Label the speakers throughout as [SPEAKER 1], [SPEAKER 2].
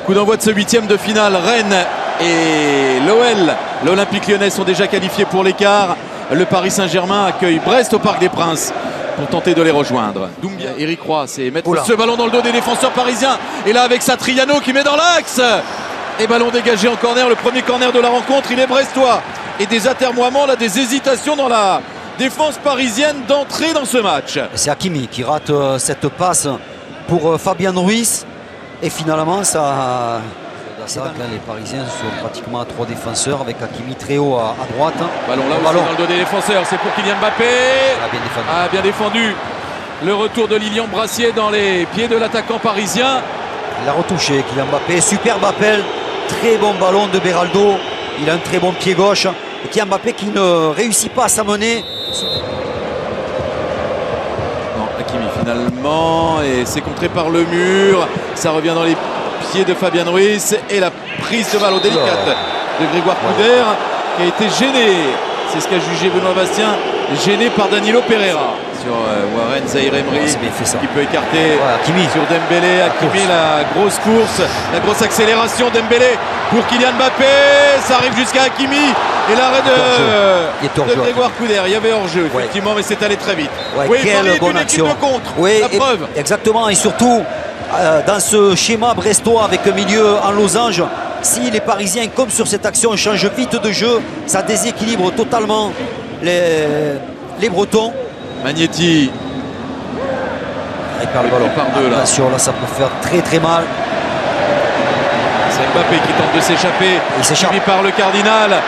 [SPEAKER 1] Coup d'envoi de ce 8e de finale. Rennes et l'OL, l'Olympique Lyonnais, sont déjà qualifiés pour l'écart. Le Paris Saint-Germain accueille Brest au Parc des Princes pour tenter de les rejoindre. Doumbia, Eric Roy, c'est mettre ce ballon dans le dos des défenseurs parisiens. Et là avec Satriano qui met dans l'axe. Et ballon dégagé en corner, le premier corner de la rencontre, il est brestois. Et des atermoiements, là, des hésitations dans la défense parisienne d'entrer dans ce match.
[SPEAKER 2] C'est Hakimi qui rate cette passe pour Fabien Ruiz. Et finalement, ça les Parisiens sont pratiquement à 3 défenseurs avec Hakimi très haut à droite.
[SPEAKER 1] Ballon là aussi dans le dos des défenseurs, c'est pour Kylian Mbappé. Bien défendu. Le retour de Lilian Brassier dans les pieds de l'attaquant parisien.
[SPEAKER 2] Il a retouché Kylian Mbappé, superbe appel, très bon ballon de Beraldo. Il a un très bon pied gauche. Et Kylian Mbappé qui ne réussit pas à s'amener.
[SPEAKER 1] Non, Hakimi finalement, et c'est contré par le mur. Ça revient dans les pieds de Fabien Ruiz et la prise de ballon délicate de Grégoire Couder qui a été gêné. C'est ce qu'a jugé Benoît Bastien, gêné par Danilo Pereira sur Warren Zaïre-Emery qui peut écarter sur Dembélé. Hakimi, la grosse course, la grosse accélération. Dembélé pour Kylian Mbappé, ça arrive jusqu'à Hakimi et l'arrêt de Grégoire Couder. Il y avait hors-jeu effectivement, mais c'est allé très vite.
[SPEAKER 2] Quelle bonne action.
[SPEAKER 1] La preuve.
[SPEAKER 2] Exactement, et surtout dans ce schéma brestois avec un milieu en losange, si les Parisiens, comme sur cette action, changent vite de jeu, ça déséquilibre totalement les Bretons.
[SPEAKER 1] Magnetti.
[SPEAKER 2] Il perd le ballon. Attention, là ça peut faire très très mal.
[SPEAKER 1] C'est Mbappé qui tente de s'échapper. Il s'échappe par le Cardinal.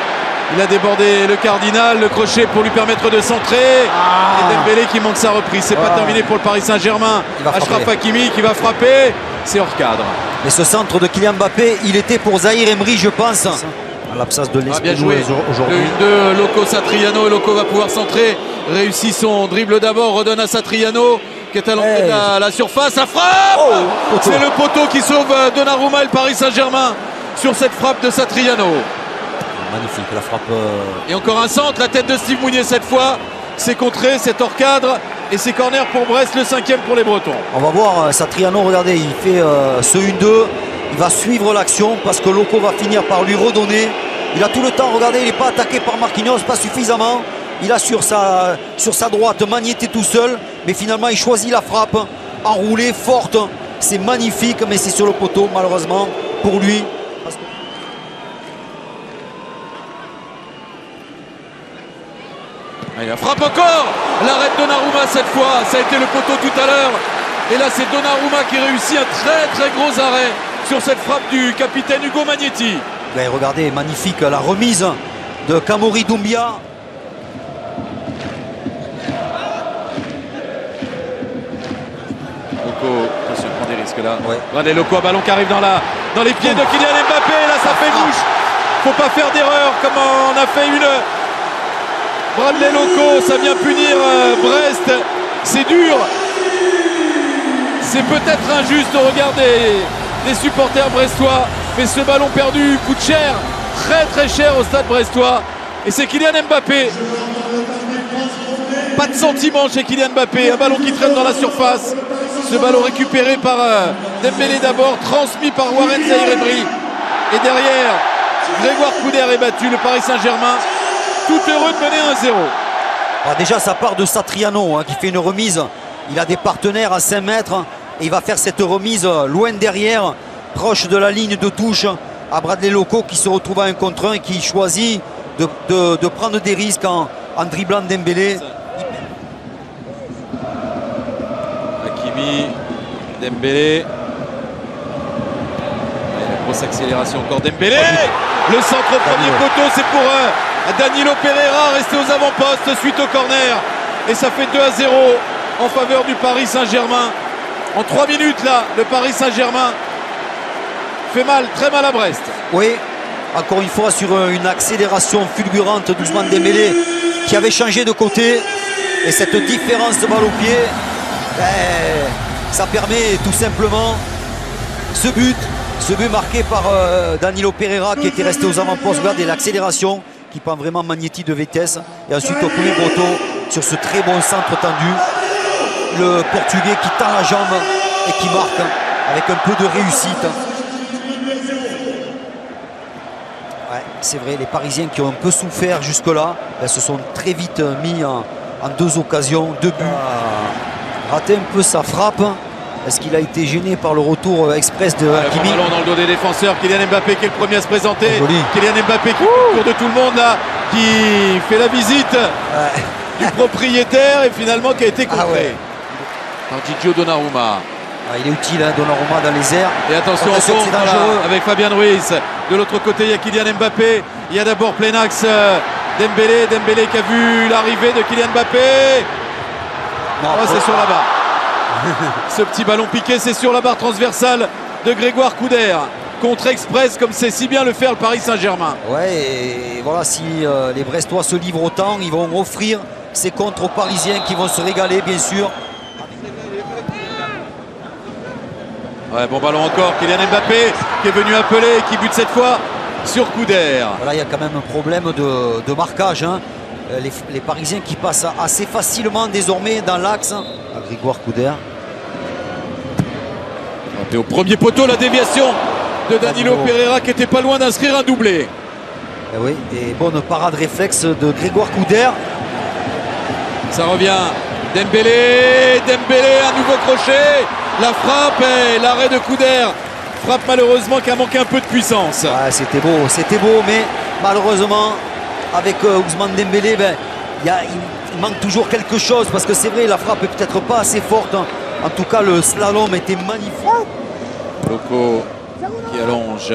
[SPEAKER 1] Il a débordé le Cardinal, le crochet pour lui permettre de centrer. Et Dembélé qui manque sa reprise. C'est pas terminé pour le Paris Saint-Germain. Achraf Hakimi qui va frapper. C'est hors cadre.
[SPEAKER 2] Mais ce centre de Kylian Mbappé, il était pour Zaïre-Emery, je pense. À l'absence de l'esprit aujourd'hui.
[SPEAKER 1] Le 1-2, Loco Satriano. Et Loco va pouvoir centrer. Réussit son dribble d'abord, redonne à Satriano qui est à l'entrée de la surface. Ça frappe. C'est le poteau qui sauve Donnarumma et le Paris Saint-Germain sur cette frappe de Satriano.
[SPEAKER 2] Magnifique la frappe.
[SPEAKER 1] Et encore un centre, la tête de Steve Mounier cette fois. C'est contré, c'est hors cadre. Et c'est corner pour Brest, le 5e pour les Bretons.
[SPEAKER 2] On va voir Satriano, regardez, il fait ce 1-2. Il va suivre l'action parce que Loco va finir par lui redonner. Il a tout le temps, regardez, il n'est pas attaqué par Marquinhos, pas suffisamment. Il a sur sa droite Magnetti tout seul. Mais finalement, il choisit la frappe enroulée, forte. C'est magnifique, mais c'est sur le poteau, malheureusement, pour lui.
[SPEAKER 1] Il frappe encore. L'arrêt de Donnarumma cette fois. Ça a été le poteau tout à l'heure. Et là, c'est Donnarumma qui réussit un très très gros arrêt sur cette frappe du capitaine Hugo Magnetti.
[SPEAKER 2] Ben, regardez, magnifique la remise de Kamori Doumbia.
[SPEAKER 1] Loco, attention, prend des risques là. Regardez Loco, un ballon qui arrive dans les pieds de Kylian Mbappé. Là, ça fait bouche. Faut pas faire d'erreur comme on a fait une. Bradley Loco, ça vient punir Brest. C'est dur. C'est peut-être injuste au regard des supporters brestois. Mais ce ballon perdu coûte cher. Très très cher au stade brestois. Et c'est Kylian Mbappé. Pas de sentiment chez Kylian Mbappé. Un ballon qui traîne dans la surface. Ce ballon récupéré par Dembélé d'abord. Transmis par Warren Zaïre-Emery. Et derrière, Grégoire Couder est battu. Le Paris Saint-Germain. Tout heureux de mener 1-0.
[SPEAKER 2] Déjà ça part de Satriano qui fait une remise. Il a des partenaires à 5 mètres et il va faire cette remise loin derrière, proche de la ligne de touche à Bradley Loco qui se retrouve à 1 contre 1 et qui choisit de prendre des risques en dribblant Dembélé.
[SPEAKER 1] Hakimi, Dembélé. La grosse accélération encore Dembélé. Le centre au premier poteau, c'est pour Danilo Pereira, resté aux avant-postes suite au corner. Et ça fait 2-0 en faveur du Paris Saint-Germain. En 3 minutes là, le Paris Saint-Germain fait mal, très mal à Brest.
[SPEAKER 2] Oui, encore une fois sur une accélération fulgurante d'Ousmane Dembélé qui avait changé de côté. Et cette différence de balle au pied, ça permet tout simplement ce but marqué par Danilo Pereira qui était resté aux avant-postes. Regardez l'accélération qui prend vraiment Magnetti de vitesse. Et ensuite au premier poteau sur ce très bon centre tendu. Le Portugais qui tend la jambe et qui marque avec un peu de réussite. Ouais, c'est vrai, les Parisiens qui ont un peu souffert jusque-là, se sont très vite mis en 2 occasions, 2 buts. Raté un peu sa frappe. Est-ce qu'il a été gêné par le retour express de Hakimi?
[SPEAKER 1] Ballon dans le dos des défenseurs. Kylian Mbappé qui est le premier à se présenter.
[SPEAKER 2] Oh,
[SPEAKER 1] Kylian Mbappé qui fait le tour de tout le monde là, qui fait la visite du propriétaire et finalement qui a été contré par Gigio Donnarumma.
[SPEAKER 2] Il est utile, hein, Donnarumma dans les airs.
[SPEAKER 1] Et attention
[SPEAKER 2] c'est
[SPEAKER 1] contre,
[SPEAKER 2] dangereux.
[SPEAKER 1] avec Fabien Ruiz. De l'autre côté, il y a Kylian Mbappé. Il y a d'abord plein axe Dembélé. Dembélé qui a vu l'arrivée de Kylian Mbappé. C'est sur la barre. Ce petit ballon piqué, c'est sur la barre transversale de Grégoire Couder. Contre express, comme c'est si bien le faire le Paris Saint-Germain.
[SPEAKER 2] Ouais, et voilà, si les Brestois se livrent autant, ils vont offrir ces contres aux Parisiens qui vont se régaler, bien sûr.
[SPEAKER 1] Ouais, bon ballon encore. Kylian Mbappé qui est venu appeler et qui bute cette fois sur Couder.
[SPEAKER 2] Voilà, il y a quand même un problème de marquage. Hein. Les Parisiens qui passent assez facilement désormais dans l'axe. À Grégoire Couder.
[SPEAKER 1] Et au premier poteau, la déviation de Danilo Pereira qui était pas loin d'inscrire un doublé.
[SPEAKER 2] Et oui, et bonne parade réflexe de Grégoire Couder.
[SPEAKER 1] Ça revient. Dembélé, un nouveau crochet. La frappe et l'arrêt de Couder. Frappe malheureusement qui a manqué un peu de puissance.
[SPEAKER 2] Ouais, c'était beau, mais malheureusement, avec Ousmane Dembélé, il manque toujours quelque chose parce que c'est vrai, la frappe est peut-être pas assez forte. En tout cas, le slalom était magnifique.
[SPEAKER 1] Loco qui allonge.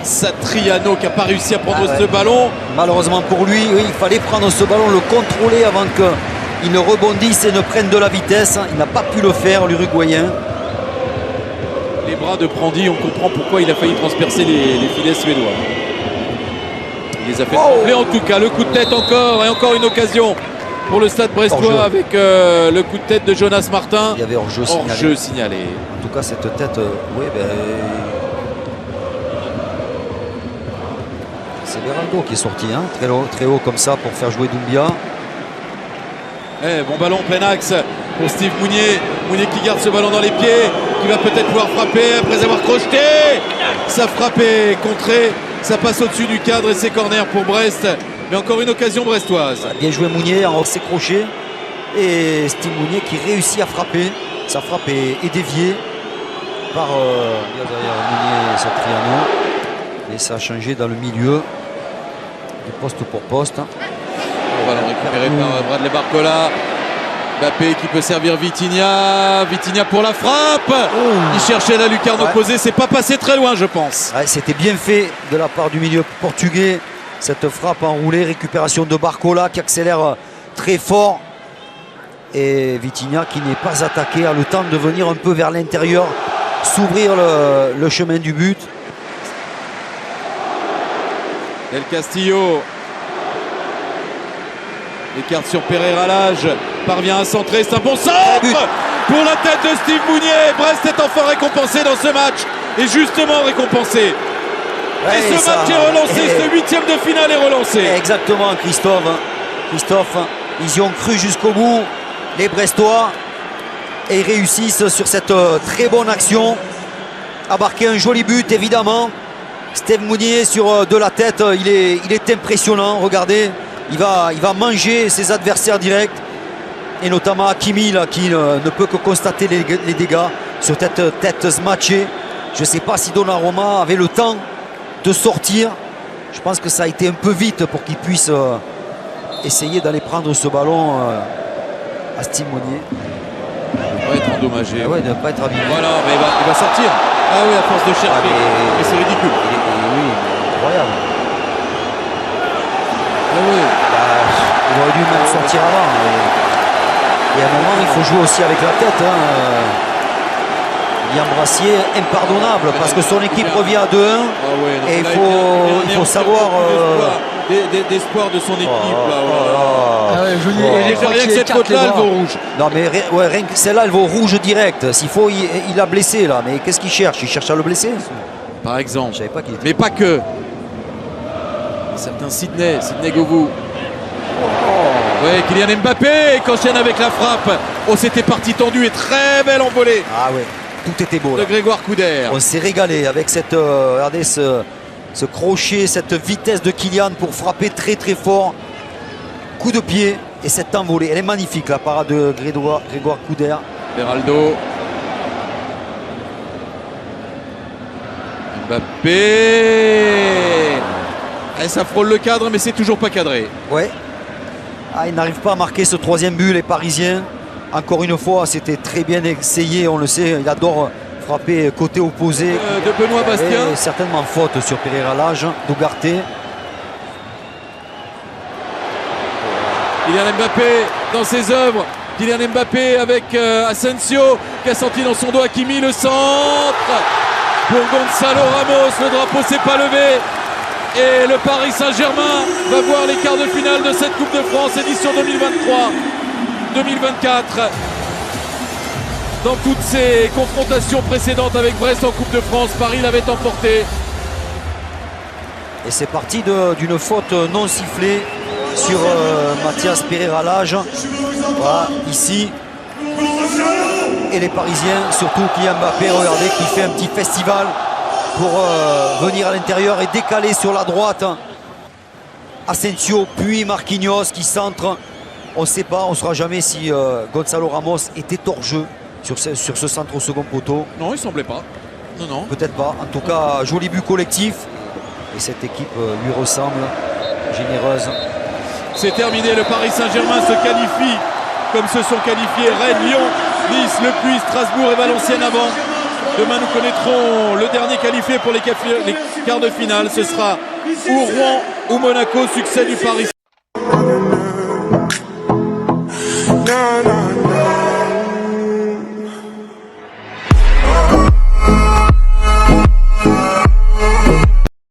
[SPEAKER 1] Satriano qui n'a pas réussi à prendre ce ballon.
[SPEAKER 2] Malheureusement pour lui, oui, il fallait prendre ce ballon, le contrôler avant qu'il ne rebondisse et ne prenne de la vitesse. Il n'a pas pu le faire, l'Uruguayen.
[SPEAKER 1] Les bras de Prandi, on comprend pourquoi il a failli transpercer les filets suédois. Il les a fait trembler en tout cas. Le coup de tête encore et encore une occasion pour le Stade brestois avec le coup de tête de Jonas Martin.
[SPEAKER 2] Il y avait hors-jeu
[SPEAKER 1] signalé.
[SPEAKER 2] En tout cas, cette tête, c'est Beraldo qui est sorti, hein, très haut comme ça pour faire jouer Doumbia.
[SPEAKER 1] Bon ballon plein axe pour Steve Mounier. Mounier qui garde ce ballon dans les pieds, qui va peut-être pouvoir frapper après avoir crocheté. Ça frappe est contré, ça passe au-dessus du cadre et c'est corner pour Brest. Mais encore une occasion brestoise.
[SPEAKER 2] Bien joué Mounier en ses crochets. Et Steve Mounier qui réussit à frapper. Sa frappe est déviée par derrière Mounier et Satriano. Et ça a changé dans le milieu, de poste pour poste.
[SPEAKER 1] Ballon récupéré par Bradley Barcola. Mbappé qui peut servir Vitinha. Vitinha pour la frappe. Il cherchait la lucarne opposée. C'est pas passé très loin, je pense.
[SPEAKER 2] Ouais, c'était bien fait de la part du milieu portugais. Cette frappe enroulée, récupération de Barcola qui accélère très fort. Et Vitinha qui n'est pas attaqué, a le temps de venir un peu vers l'intérieur, s'ouvrir le chemin du but.
[SPEAKER 1] Del Castillo écarte sur Pereira Lage, parvient à centrer, c'est un bon centre pour la tête de Steve Mounier. Brest est enfin récompensé dans ce match, et justement récompensé. Et ce match est relancé, ce huitième de finale est relancé.
[SPEAKER 2] Exactement, Christophe, ils y ont cru jusqu'au bout, les Brestois, et ils réussissent sur cette très bonne action à marquer un joli but, évidemment. Steve Mounier sur de la tête, il est impressionnant, regardez. Il va manger ses adversaires directs, et notamment Hakimi là, qui ne peut que constater les dégâts sur cette tête matchée. Je ne sais pas si Donnarumma avait le temps de sortir. Je pense que ça a été un peu vite pour qu'il puisse essayer d'aller prendre ce ballon à Steve Mounier.
[SPEAKER 1] Il ne va pas être endommagé.
[SPEAKER 2] Ah ouais, il ne va pas être abîmé.
[SPEAKER 1] Voilà, mais il va sortir. Ah oui, à force de chercher. Mais c'est ridicule.
[SPEAKER 2] Oui, incroyable.
[SPEAKER 1] Ah oui.
[SPEAKER 2] Il aurait dû même sortir avant. Et à un moment, il faut jouer aussi avec la tête. Liam Brassier, impardonnable, parce que son équipe revient à 2-1. Et il faut savoir...
[SPEAKER 1] d'espoir de son équipe.
[SPEAKER 3] Rien
[SPEAKER 1] que cette faute-là, elle vaut rouge.
[SPEAKER 2] Non, mais rien que celle-là, elle vaut rouge direct. S'il faut, il a blessé là. Mais qu'est-ce qu'il cherche? Il cherche à le blesser?
[SPEAKER 1] Par exemple.
[SPEAKER 2] Je savais pas qu'il était...
[SPEAKER 1] Mais pas que. Certain Sidney Govou. Ouais, Kylian Mbappé qui enchaîne avec la frappe. Oh, c'était parti tendu et très belle envolée.
[SPEAKER 2] Ah ouais, tout était beau
[SPEAKER 1] de
[SPEAKER 2] là.
[SPEAKER 1] Grégoire Couder.
[SPEAKER 2] On s'est régalé avec cette regardez Ce crochet, cette vitesse de Kylian pour frapper très très fort. Coup de pied et cette envolée. Elle est magnifique, la parade de Grégoire Couder.
[SPEAKER 1] Beraldo. Mbappé. Et ça frôle le cadre, mais c'est toujours pas cadré.
[SPEAKER 2] Ouais. Ah, il n'arrive pas à marquer ce troisième but, les Parisiens. Encore une fois, c'était très bien essayé, on le sait. Il adore frapper côté opposé.
[SPEAKER 1] De Benoît Bastien.
[SPEAKER 2] Et certainement faute sur Pereira Lage, d'Ougarté.
[SPEAKER 1] Kylian Mbappé dans ses œuvres. Kylian Mbappé avec Asensio qui a senti dans son dos Hakimi, le centre pour Gonzalo Ramos. Le drapeau s'est pas levé et le Paris Saint-Germain va voir les quarts de finale de cette Coupe de France édition 2023-2024. Dans toutes ces confrontations précédentes avec Brest en Coupe de France, Paris l'avait emporté.
[SPEAKER 2] Et c'est parti d'une faute non sifflée sur Mathias Pereira Lage. Voilà, ici. Et les Parisiens, surtout Kylian Mbappé, regardez, qui fait un petit festival pour venir à l'intérieur et décaler sur la droite. Asensio, puis Marquinhos qui centre. On ne sait pas, on ne saura jamais si Gonzalo Ramos était hors jeu sur ce centre au second poteau.
[SPEAKER 1] Non, il semblait pas. Non, non.
[SPEAKER 2] Peut-être pas. En tout cas, joli but collectif. Et cette équipe lui ressemble, généreuse.
[SPEAKER 1] C'est terminé, le Paris Saint-Germain se qualifie comme se sont qualifiés Rennes, Lyon, Nice, Le Puy, Strasbourg et Valenciennes avant. Demain nous connaîtrons le dernier qualifié pour les quarts de finale. Ce sera ou Rouen ou Monaco, succès du Paris.